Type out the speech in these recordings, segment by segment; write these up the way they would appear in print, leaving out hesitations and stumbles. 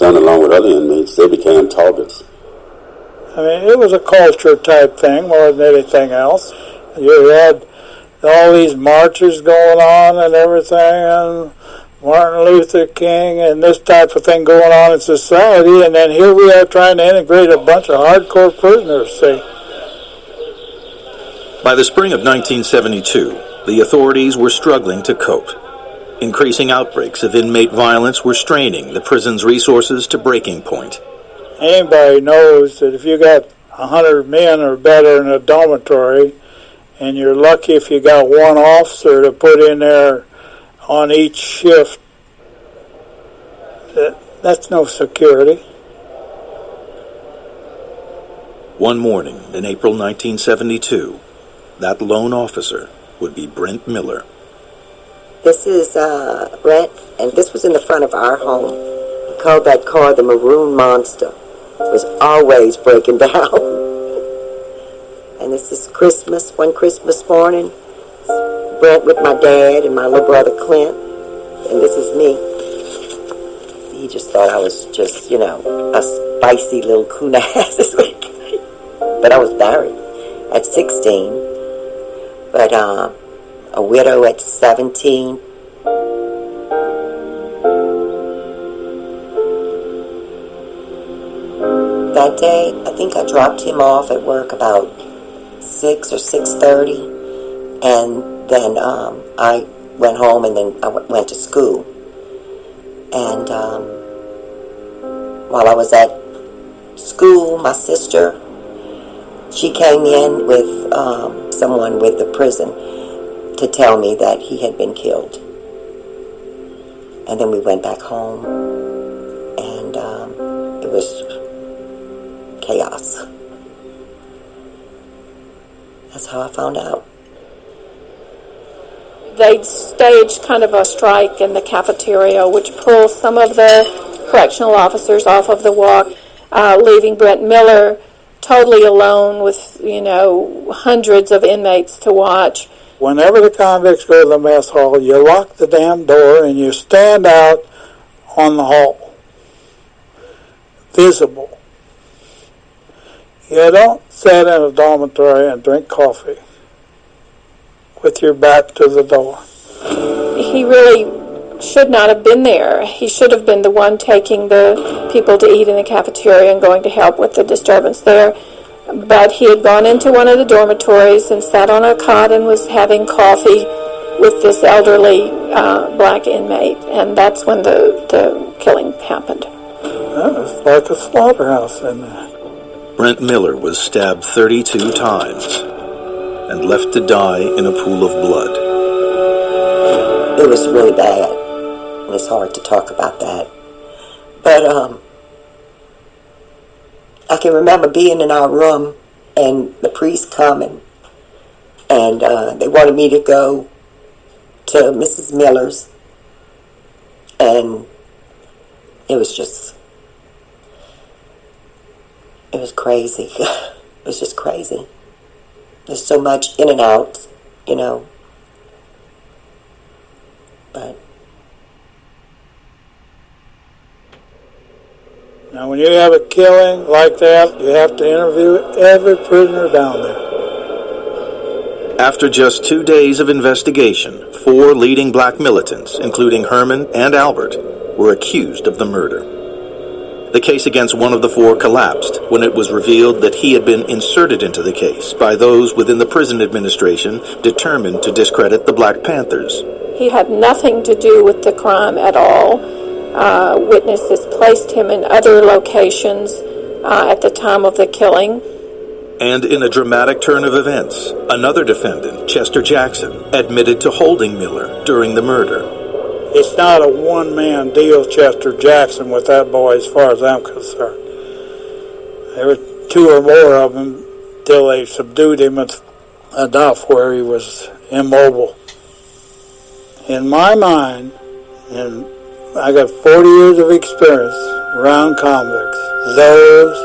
done along with other inmates, they became targets. I mean, it was a culture type thing more than anything else. You had all these marches going on and everything, and Martin Luther King and this type of thing going on in society, and then here we are trying to integrate a bunch of hardcore prisoners, see. By the spring of 1972, the authorities were struggling to cope. Increasing outbreaks of inmate violence were straining the prison's resources to breaking point. Anybody knows that if you got 100 men or better in a dormitory, and you're lucky if you got one officer to put in there on each shift, that's no security. One morning in April 1972, that lone officer would be Brent Miller. This is Brent, and this was in the front of our home. We called that car the Maroon Monster. It was always breaking down. And this is Christmas, one Christmas morning. Brent with my dad and my little brother Clint. And this is me. He just thought I was just, a spicy little coon ass this week. But I was married at 16. But a widow at 17. That day, I think I dropped him off at work about 6 or 6:30, and then I went home, and then I went to school. And while I was at school, my sister, she came in with someone with the prison to tell me that he had been killed. And then we went back home, and it was chaos. That's how I found out. They'd staged kind of a strike in the cafeteria, which pulled some of the correctional officers off of the walk, leaving Brent Miller totally alone with, hundreds of inmates to watch. Whenever the convicts go to the mess hall, you lock the damn door and you stand out on the hall, visible. You don't sit in a dormitory and drink coffee with your back to the door. He really should not have been there. He should have been the one taking the people to eat in the cafeteria and going to help with the disturbance there. But he had gone into one of the dormitories and sat on a cot and was having coffee with this elderly black inmate, and that's when the killing happened. It's like a slaughterhouse in there. Brent Miller was stabbed 32 times and left to die in a pool of blood. It was really bad. It's hard to talk about that. But I can remember being in our room and the priest coming, and they wanted me to go to Mrs. Miller's, and it was crazy. It was just crazy. There's so much in and out, but now, when you have a killing like that, you have to interview every prisoner down there. After just 2 days of investigation, 4 leading black militants, including Herman and Albert, were accused of the murder. The case against one of the 4 collapsed when it was revealed that he had been inserted into the case by those within the prison administration determined to discredit the Black Panthers. He had nothing to do with the crime at all. Witnesses placed him in other locations at the time of the killing. And in a dramatic turn of events, another defendant, Chester Jackson, admitted to holding Miller during the murder. It's not a one-man deal, Chester Jackson, with that boy as far as I'm concerned. There were 2 or more of them till they subdued him enough where he was immobile. In my mind, and I got 40 years of experience around convicts, those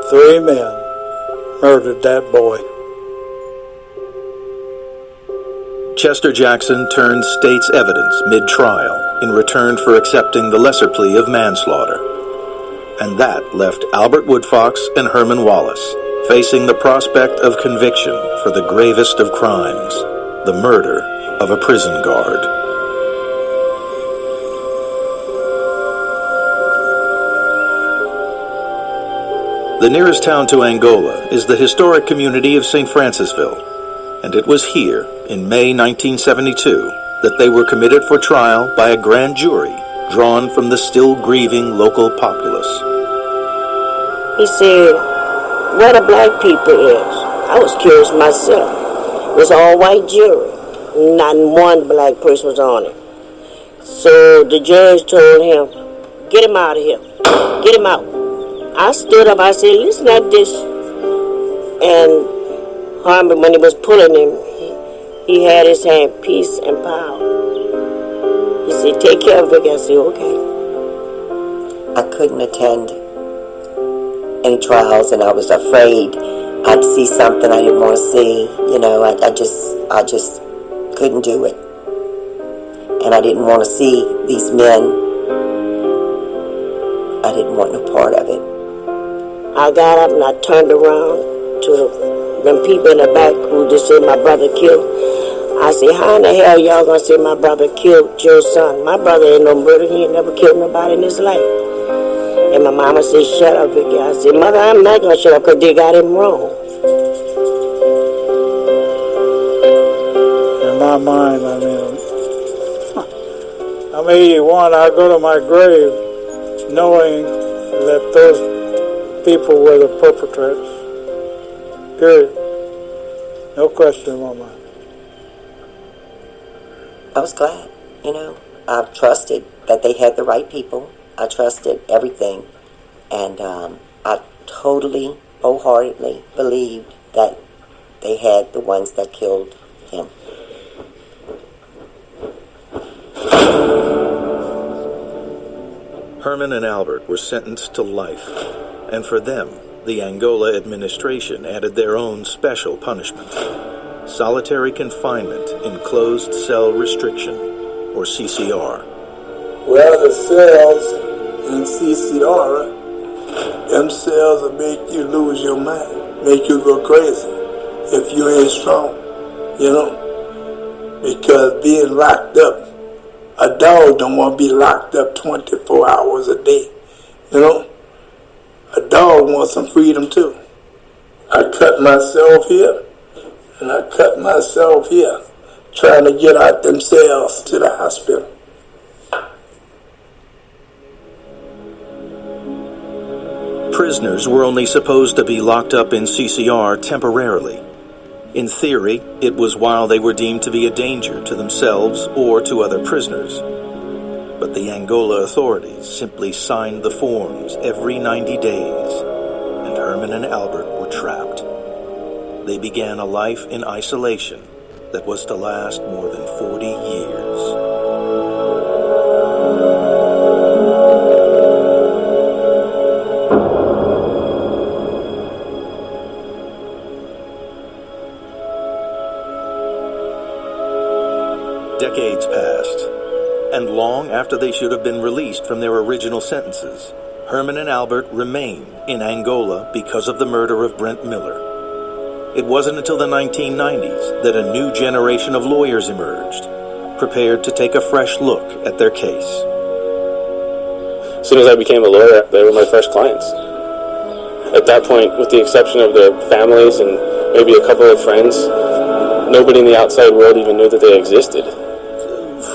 3 men murdered that boy. Chester Jackson turned state's evidence mid-trial in return for accepting the lesser plea of manslaughter. and that left Albert Woodfox and Herman Wallace facing the prospect of conviction for the gravest of crimes, the murder of a prison guard. The nearest town to Angola is the historic community of St. Francisville, and it was here, in May 1972, that they were committed for trial by a grand jury drawn from the still grieving local populace. He said, "What a black people is." I was curious myself. It was all white jury. Not one black person was on it. So the judge told him, "Get him out of here. Get him out." I stood up, I said, "Listen at this." And Harmon, when he was pulling him, he had his hand, peace and power. He said, "Take care of Vicky." I said, "Okay." I couldn't attend any trials, and I was afraid I'd see something I didn't want to see. You know, I just couldn't do it. And I didn't want to see these men. I didn't want no part of it. I got up and I turned around to them people in the back who just said my brother killed. I said, "How in the hell y'all gonna say my brother killed your son? My brother ain't no murderer. He ain't never killed nobody in his life." And my mama said, "Shut up, Vicky." I said, "Mother, I'm not gonna shut up because they got him wrong." In my mind, I'm 81. I go to my grave knowing that those people were the perpetrators. Period. No question in my mind. I was glad, you know. I trusted that they had the right people. I trusted everything. And I totally, wholeheartedly believed that they had the ones that killed him. Herman and Albert were sentenced to life, and for them, the Angola administration added their own special punishment: solitary confinement in closed cell restriction, or CCR. Well, the cells in CCR, them cells will make you lose your mind, make you go crazy if you ain't strong, you know, because being locked up, a dog don't want to be locked up 24 hours a day, you know. A dog wants some freedom too. I cut myself here, and I cut myself here, trying to get out them cells to the hospital. Prisoners were only supposed to be locked up in CCR temporarily. In theory, it was while they were deemed to be a danger to themselves or to other prisoners. But the Angola authorities simply signed the forms every 90 days, and Herman and Albert were trapped. They began a life in isolation that was to last more than 40 years. Decades passed, and long after they should have been released from their original sentences, Herman and Albert remained in Angola because of the murder of Brent Miller. It wasn't until the 1990s that a new generation of lawyers emerged, prepared to take a fresh look at their case. As soon as I became a lawyer, they were my first clients. At that point, with the exception of their families and maybe a couple of friends, nobody in the outside world even knew that they existed.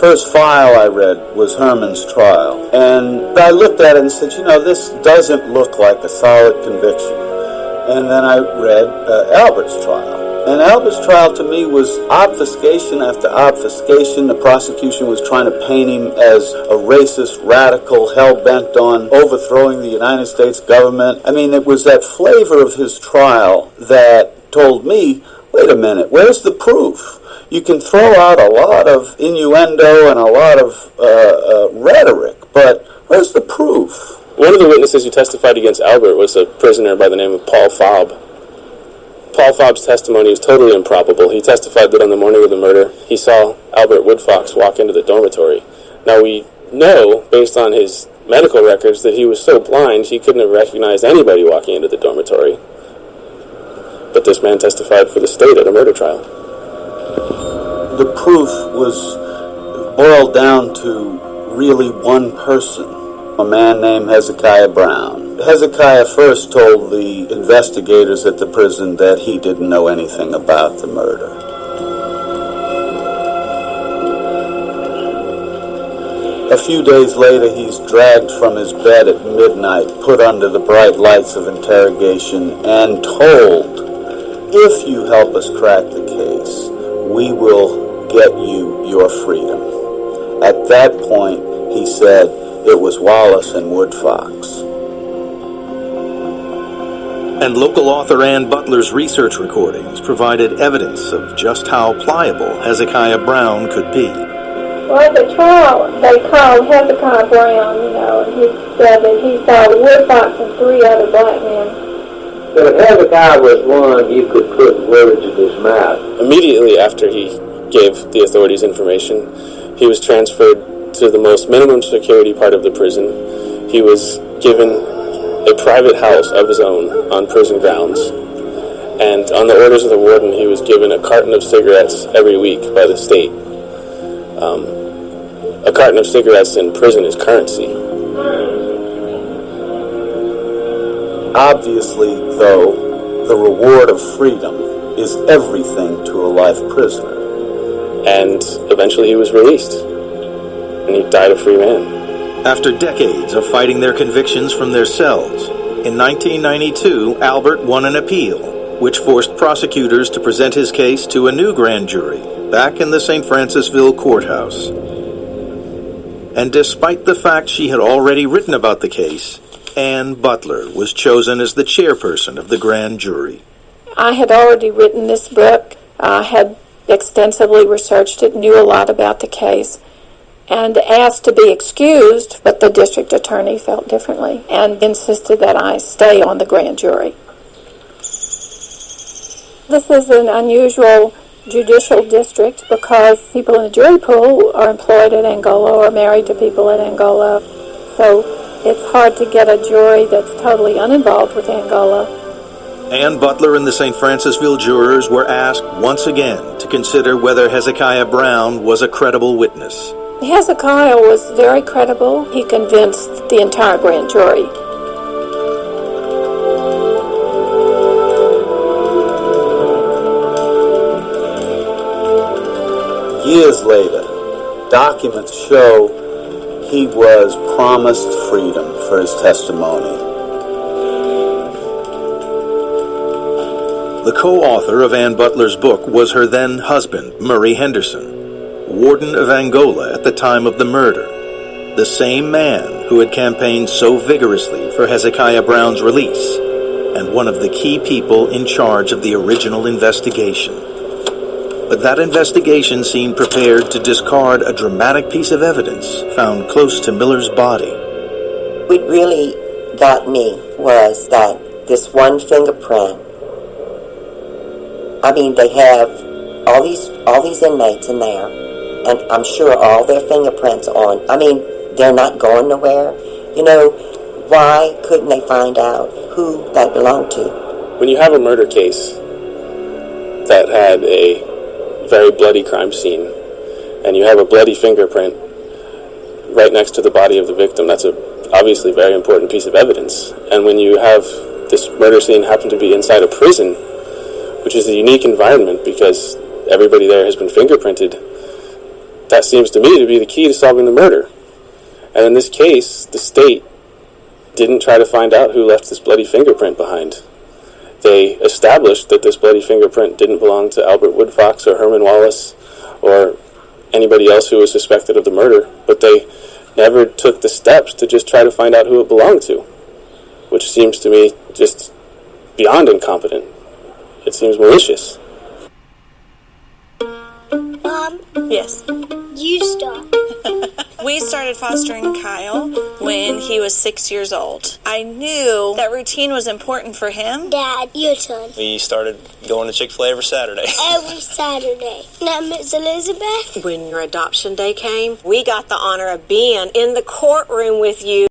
First file I read was Herman's trial, and I looked at it and said, you know, this doesn't look like a solid conviction. And then I read Albert's trial, and Albert's trial to me was obfuscation after obfuscation. The prosecution was trying to paint him as a racist radical hell-bent on overthrowing the United States government. I mean, it was that flavor of his trial that told me, wait a minute, where's the proof? You can throw out a lot of innuendo and a lot of rhetoric, but where's the proof? One of the witnesses who testified against Albert was a prisoner by the name of Paul Fobb. Paul Fobb's testimony was totally improbable. He testified that on the morning of the murder, he saw Albert Woodfox walk into the dormitory. Now we know, based on his medical records that he was so blind he couldn't have recognized anybody walking into the dormitory. But this man testified for the state at a murder trial. The proof was boiled down to really one person, a man named Hezekiah Brown. Hezekiah first told the investigators at the prison that he didn't know anything about the murder. A few days later, he's dragged from his bed at midnight, put under the bright lights of interrogation, and told, "If you help us crack the case, we will get you your freedom." At that point, he said it was Wallace and Woodfox. And local author Ann Butler's research recordings provided evidence of just how pliable Hezekiah Brown could be. Well, at the trial, they called Hezekiah Brown, and he said that he saw Woodfox and 3 other black men. So if Hezekiah was one, you could put words in his mouth. Immediately after he gave the authorities information, he was transferred to the most minimum security part of the prison. He was given a private house of his own on prison grounds. And on the orders of the warden, he was given a carton of cigarettes every week by the state. A carton of cigarettes in prison is currency. Obviously, though, the reward of freedom is everything to a life prisoner. And eventually he was released. And he died a free man. After decades of fighting their convictions from their cells, in 1992, Albert won an appeal, which forced prosecutors to present his case to a new grand jury back in the St. Francisville courthouse. And despite the fact she had already written about the case, Ann Butler was chosen as the chairperson of the grand jury. I had already written this book. I had extensively researched it, knew a lot about the case, and asked to be excused, but the district attorney felt differently and insisted that I stay on the grand jury. This is an unusual judicial district because people in the jury pool are employed at Angola or married to people at Angola. So it's hard to get a jury that's totally uninvolved with Angola. Ann Butler and the St. Francisville jurors were asked once again to consider whether Hezekiah Brown was a credible witness. Hezekiah was very credible. He convinced the entire grand jury. Years later, documents show he was promised freedom for his testimony. The co-author of Ann Butler's book was her then husband, Murray Henderson, warden of Angola at the time of the murder, the same man who had campaigned so vigorously for Hezekiah Brown's release, and one of the key people in charge of the original investigation. But that investigation seemed prepared to discard a dramatic piece of evidence found close to Miller's body. What really got me was that this one fingerprint, I mean, they have all these inmates in there, and I'm sure all their fingerprints on, I mean, they're not going nowhere. You know, why couldn't they find out who that belonged to? When you have a murder case that had a very bloody crime scene, and you have a bloody fingerprint right next to the body of the victim, that's a obviously very important piece of evidence. And when you have this murder scene happen to be inside a prison, which is a unique environment because everybody there has been fingerprinted, that seems to me to be the key to solving the murder. And in this case, the state didn't try to find out who left this bloody fingerprint behind. They established that this bloody fingerprint didn't belong to Albert Woodfox or Herman Wallace or anybody else who was suspected of the murder, but they never took the steps to just try to find out who it belonged to, which seems to me just beyond incompetent. It seems malicious. Mom? Yes. You start. We started fostering Kyle when he was 6 years old. I knew that routine was important for him. Dad, your turn. We started going to Chick-fil-A every Saturday. Every Saturday. Now, Miss Elizabeth? When your adoption day came, we got the honor of being in the courtroom with you.